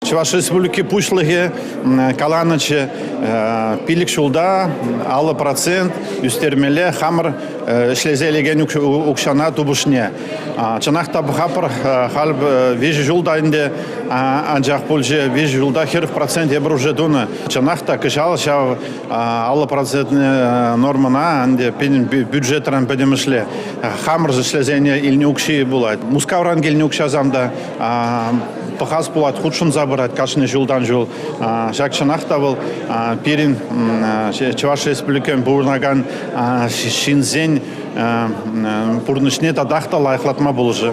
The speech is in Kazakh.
Чуваш республики пушлыге каланычы пилик шулда 6% үстермеле хамыр шлезелеген укшана тубушне. Чанахта бхапр халб вежи жулда инде анжақ пульже вежи жулда херв процент ебр уже дуна. Чанахта кышал шав 6% нормана анде бюджетран педемышле. Хамыр шлезене илни укши булат. Мускавран гельни укшазамда пахас булат худшун забырат кашны жулдан жул. Жак чанахта был перин Чуваш республикан бурнаган шинзень пурнышне тадахта лайхлатма булжы.